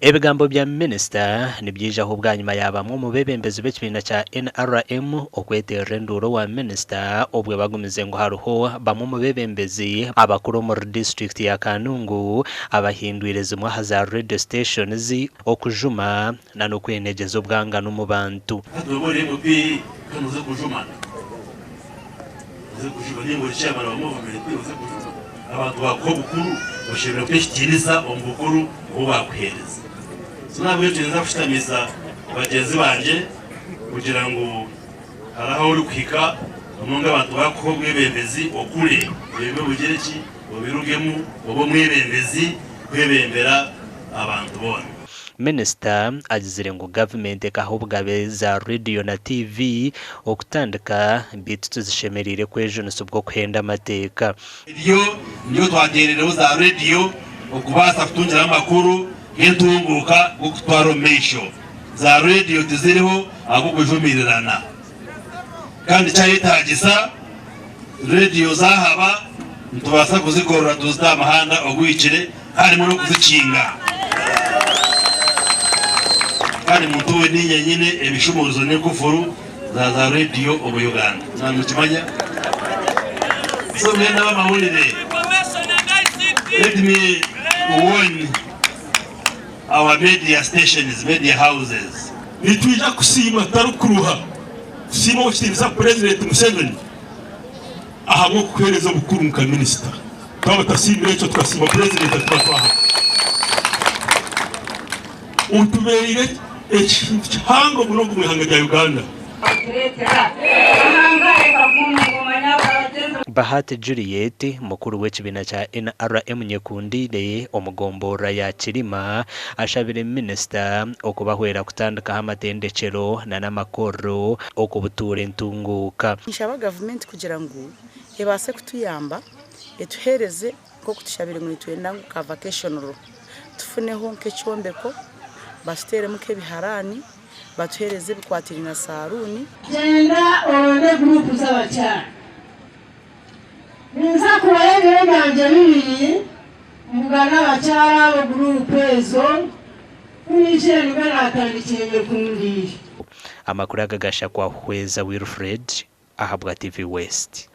Ebigambo bya Minisita nibyije aho bwanyuma yabamwe mu bebembezi b'ekibiina kya NRM okweterera enduuro wa Minisita obwe bagumize ngo hariho bamwe mu bebembezi abakuru muri district ya Kanungu abahindwire zimwe aha za radio stations okujuma na n'okwenegeza obwangano mu bantu. Abantu bakobukuru bashobora kwishikiriza omukuru ubakuhereza. Sinabwe tuzenza kushitamiza bagenzi banje kugira ngo haraho uri kwika umunga abantu bakobwe bembezi okure bebe bugereki obirugemu obo mwebembezi kwebembera abantu bona. Minisita agizire ngo government ekahubwabe za radio na TV okutandika bitu tuzishemerire kwejo nsobwo kwenda amateeka. Niyo twaterereho za radio okubasa kutungira amakuru y'entunguka gukutwara mesho. Za radio tuziriho agukujumirirana. Kandi cyayitagisa radio zahaba ntubasa kuzigorora tuzita amahanda ogwikire harimo no kuzikinga. Kandi muntu we ninye nyine ebishumuzo n'ekufuru za radio obu Uganda. Namukimanya? So mwenda b'amahulire. Let me warn our media stations, media houses. Nituija kusima tarukuruha. Kusima okitiriza President Museveni. Ahamo kuhereza bukuru nka Minisita. Twaba tasimira ekyo tukasima President atwaha. Utubeire ekihango munogo mwihanga rya Uganda. Bahati Juliet mukuru w'ekibiina kya NRM nyekundire omugombora ya Kirima ashabire Minisita okubahwera kutandikaho amatendekero na n'amakoro okubutura entunguka. Nshaba government kugira ngo ebase kutuyamba etuhereze ko kutushabire ngo twenda ka vacation ro tufuneho nk'ekyombeko basitere muke biharani batuhereze bikwatiri na saruni genda orone group z'abacyana niza kubayegere banje bibiri mugana abacyara abo group ezo kunije niba natandikiye kundiri amakuru agagasha kwa Hweza Wilfred ahabwa TV West.